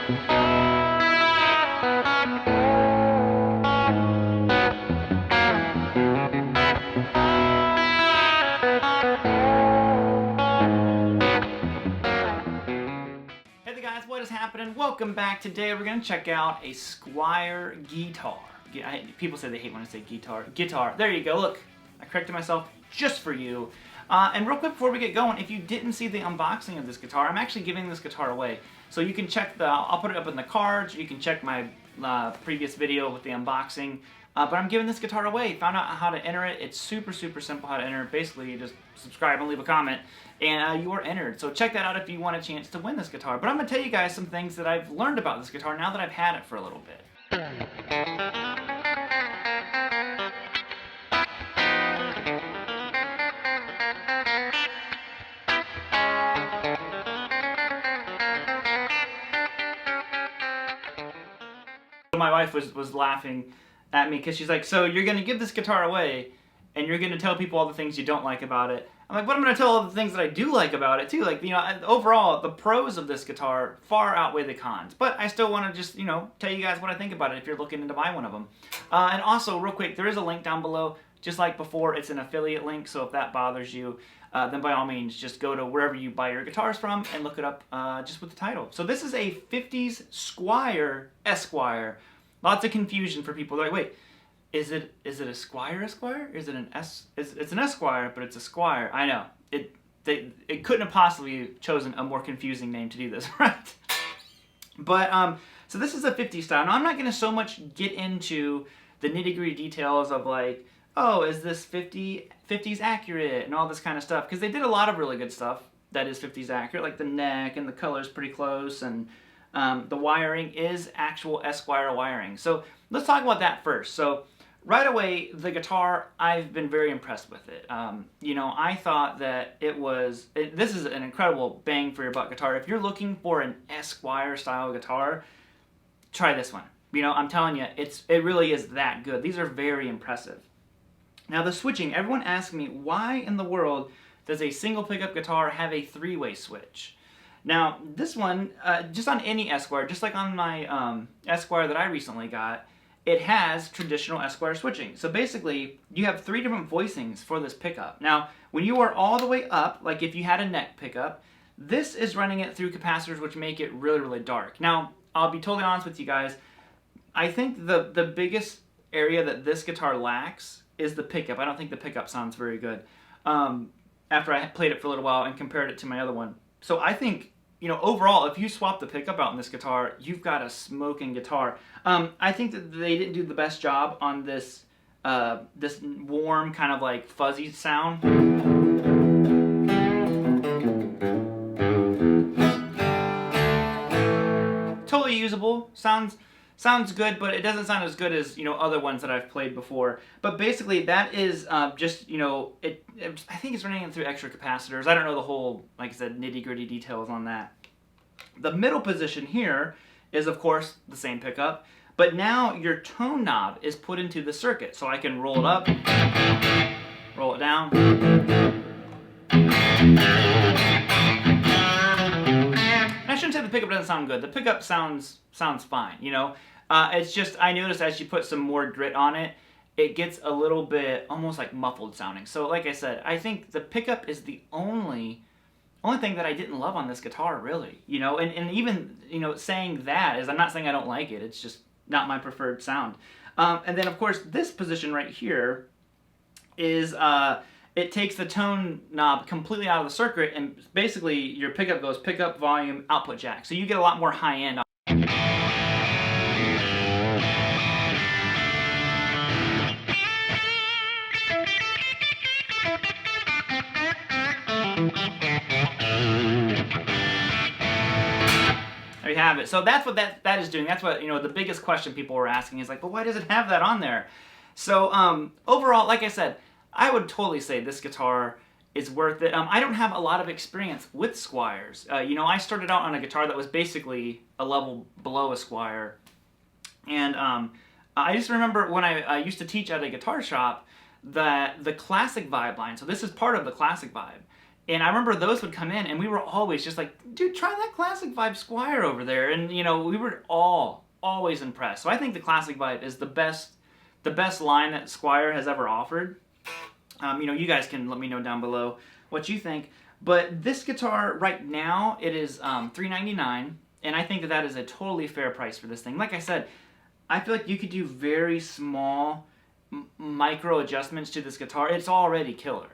Hey there guys, what is happening? Welcome back. Today we're going to check out a Squier guitar. People say they hate when I say guitar. Guitar. There you go. Look, I corrected myself just for you. And real quick before we get going, if you didn't see the unboxing of this guitar, I'm actually giving this guitar away. So you can check I'll put it up in the cards. You can check my previous video with the unboxing. But I'm giving this guitar away. Found out how to enter it. It's super simple how to enter it. Basically, you just subscribe and leave a comment, and you are entered. So check that out if you want a chance to win this guitar. But I'm going to tell you guys some things that I've learned about this guitar now that I've had it for a little bit. My wife was laughing at me because she's like, so you're going to give this guitar away and you're going to tell people all the things you don't like about it. I'm like, but I'm going to tell all the things that I do like about it too. Like, you know, overall, the pros of this guitar far outweigh the cons. But I still want to just, you know, tell you guys what I think about it if you're looking to buy one of them. And also, real quick, there is a link down below. Just like before, it's an affiliate link, so if that bothers you, then by all means, just go to wherever you buy your guitars from and look it up just with the title. So this is a 50s Squier Esquire. Lots of confusion for people. They're like, wait, is it a Squier Esquire? Is it an it's an Esquire, but it's a Squier. I know. It couldn't have possibly chosen a more confusing name to do this, right? But so this is a 50s style. Now I'm not going to so much get into the nitty-gritty details of like, oh, is this 50s accurate and all this kind of stuff, because they did a lot of really good stuff that is 50s accurate, like the neck and the color's pretty close, and the wiring is actual Esquire wiring. So let's talk about that first. So right away, the guitar, I've been very impressed with it. You know, I thought that this is an incredible bang for your buck guitar. If you're looking for an Esquire style guitar, try this one. You know, I'm telling you, it really is that good. These are very impressive. Now the switching, everyone asks me, why in the world does a single pickup guitar have a three-way switch? Now this one, just on any Esquire, just like on my Esquire that I recently got, it has traditional Esquire switching. So basically, you have three different voicings for this pickup. Now, when you are all the way up, like if you had a neck pickup, this is running it through capacitors, which make it really dark. Now, I'll be totally honest with you guys, I think the biggest area that this guitar lacks is the pickup. I don't think the pickup sounds very good after I played it for a little while and compared it to my other one. So I think, you know, overall, if you swap the pickup out in this guitar, you've got a smoking guitar. I think that they didn't do the best job on this this warm, kind of like fuzzy sound. Totally usable. Sounds good, but it doesn't sound as good as, you know, other ones that I've played before. But basically, that is just, you know, I think it's running it through extra capacitors. I don't know the whole, like I said, nitty-gritty details on that. The middle position here is, of course, the same pickup, but now your tone knob is put into the circuit. So I can roll it up, roll it down. I shouldn't say the pickup doesn't sound good. The pickup sounds fine, you know. It's just, I noticed as you put some more grit on it, it gets a little bit almost like muffled sounding. So like I said, I think the pickup is the only thing that I didn't love on this guitar, really. You know, and even, you know, saying that is, I'm not saying I don't like it. It's just not my preferred sound. And then, of course, this position right here is... it takes the tone knob completely out of the circuit, and basically your pickup goes pickup, volume, output jack. So you get a lot more high end. There you have it. So that's what that is doing. That's what, you know, the biggest question people were asking is like, but why does it have that on there? So overall, like I said, I would totally say this guitar is worth it. I don't have a lot of experience with Squiers. You know, I started out on a guitar that was basically a level below a Squier. And I just remember when I used to teach at a guitar shop that the classic vibe line, so this is part of the classic vibe, And I remember those would come in, and we were always just like, dude, try that Classic Vibe Squier over there. And, you know, we were always impressed. So I think the Classic Vibe is the best line that Squier has ever offered. You know, you guys can let me know down below what you think. But this guitar right now, it is $399, and I think that that is a totally fair price for this thing. Like I said, I feel like you could do very small micro adjustments to this guitar. It's already killer.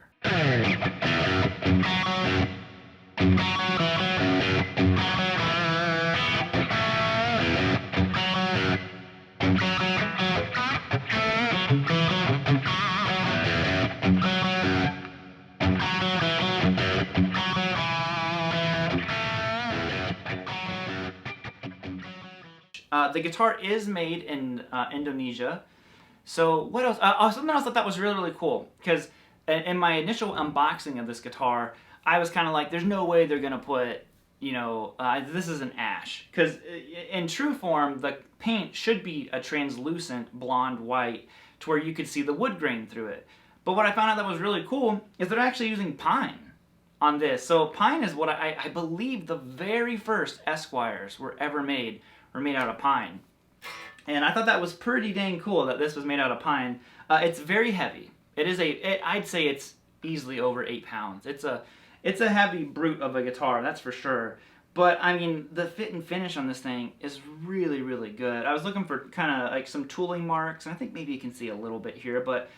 The guitar is made in Indonesia. So what else? Something else I thought was really, really cool, because in my initial unboxing of this guitar, I was kind of like, there's no way they're going to put, you know, this is an ash. Because in true form, the paint should be a translucent blonde white to where you could see the wood grain through it. But what I found out that was really cool is they're actually using pine on this. So pine is what I believe the very first Esquires were ever made out of pine. And I thought that was pretty dang cool that this was made out of pine. It's very heavy. It is I'd say it's easily over 8 pounds. It's a heavy brute of a guitar, that's for sure. But I mean, the fit and finish on this thing is really, really good. I was looking for kind of like some tooling marks, and I think maybe you can see a little bit here. But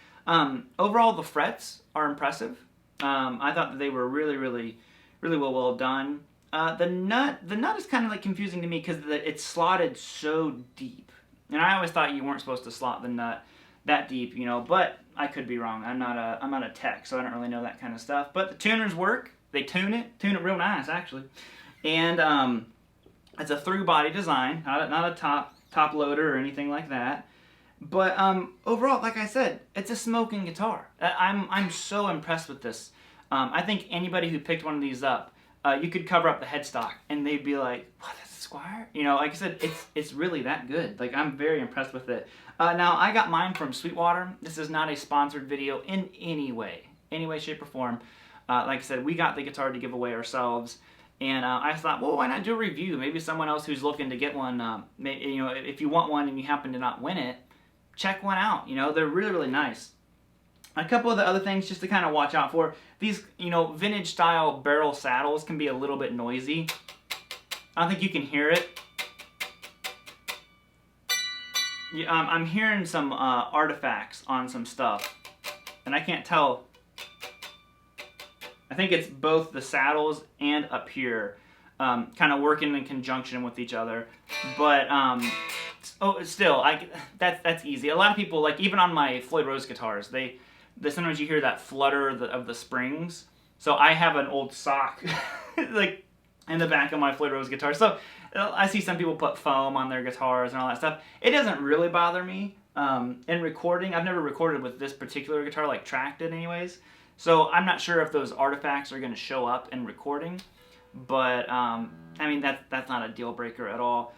overall, the frets are impressive. I thought that they were really, really, really well done. The nut is kind of like confusing to me because it's slotted so deep. And I always thought you weren't supposed to slot the nut that deep, you know, but I could be wrong. I'm not a tech, so I don't really know that kind of stuff. But the tuners work. They tune it real nice, actually. And it's a through body design, not a top loader or anything like that. But overall, like I said, it's a smoking guitar. I'm so impressed with this. I think anybody who picked one of these up, you could cover up the headstock and they'd be like, what, that's a Squier? You know, like I said, it's really that good. Like, I'm very impressed with it. Now, I got mine from Sweetwater. This is not a sponsored video in any way, shape, or form. Like I said, we got the guitar to give away ourselves. And I thought, well, why not do a review? Maybe someone else who's looking to get one, you know, if you want one and you happen to not win it, check one out. You know, they're really, really nice. A couple of the other things just to kind of watch out for. These, you know, vintage style barrel saddles can be a little bit noisy. I don't think you can hear it. Yeah, I'm hearing some artifacts on some stuff, and I can't tell. I think it's both the saddles and up here kind of working in conjunction with each other. But still, that's easy. A lot of people, like even on my Floyd Rose guitars, sometimes you hear that flutter of the springs. So I have an old sock like in the back of my Floyd Rose guitar. So I see some people put foam on their guitars and all that stuff. It doesn't really bother me. In recording, I've never recorded with this particular guitar, like tracked it anyways. So I'm not sure if those artifacts are going to show up in recording. But I mean, that's not a deal breaker at all.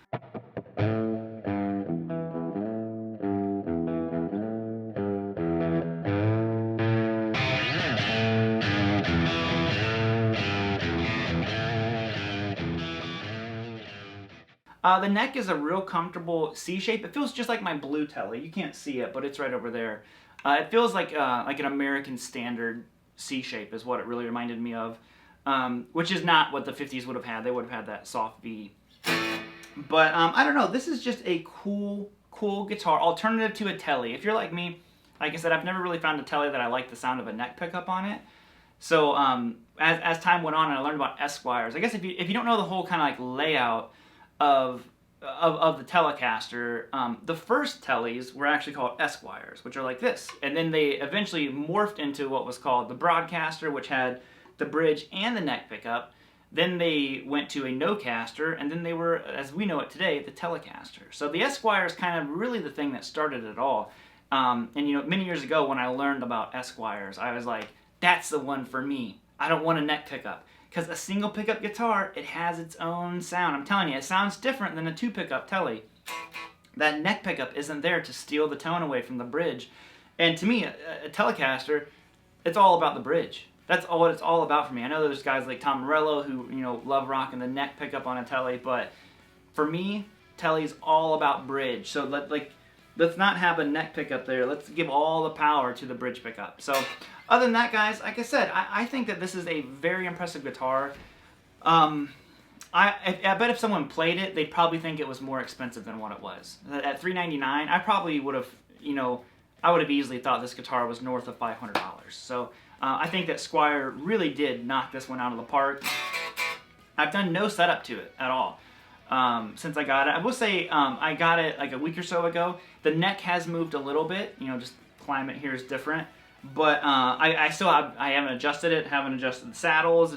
The neck is a real comfortable C shape. It feels just like my blue Telly. You can't see it, but it's right over there. It feels like an American standard C shape is what it really reminded me of, which is not what the 50s would have had. They would have had that soft V. But I don't know. This is just a cool guitar alternative to a Telly. If you're like me, like I said, I've never really found a Telly that I like the sound of a neck pickup on it. So as time went on and I learned about Esquires, I guess if you don't know the whole kind of like layout of the Telecaster, the first Tellys were actually called Esquires, which are like this. And then they eventually morphed into what was called the Broadcaster, which had the bridge and the neck pickup. Then they went to a no-caster, and then they were, as we know it today, the Telecaster. So the Esquire is kind of really the thing that started it all. And you know, many years ago when I learned about Esquires, I was like, that's the one for me. I don't want a neck pickup. Because a single pickup guitar, it has its own sound. I'm telling you, it sounds different than a two pickup Telly. That neck pickup isn't there to steal the tone away from the bridge. And to me, a Telecaster, it's all about the bridge. that's all what it's all about for me. I know there's guys like Tom Morello who, you know, love rocking the neck pickup on a Tele, but for me, Tele's all about bridge. So let's not have a neck pickup there. Let's give all the power to the bridge pickup. So other than that, guys, like I said, I think that this is a very impressive guitar. I bet if someone played it, they'd probably think it was more expensive than what it was. At $399, I probably would have, you know, I would have easily thought this guitar was north of $500. So I think that Squier really did knock this one out of the park. I've done no setup to it at all since I got it. I will say I got it like a week or so ago. The neck has moved a little bit. You know, just climate here is different. But I still have, I haven't adjusted it, haven't adjusted the saddles.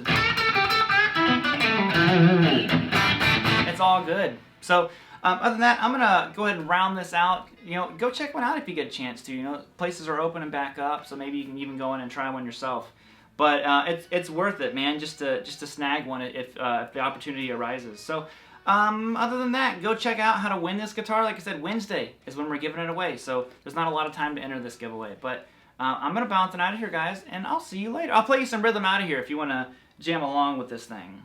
It's all good. So other than that, I'm gonna go ahead and round this out. You know, go check one out if you get a chance to. You know, places are open and back up, so maybe you can even go in and try one yourself. But it's worth it, man, just to snag one if the opportunity arises. So other than that, go check out how to win this guitar. Like I said, Wednesday is when we're giving it away, so there's not a lot of time to enter this giveaway. But I'm gonna bounce it out of here, guys, and I'll see you later. I'll play you some rhythm out of here if you wanna jam along with this thing.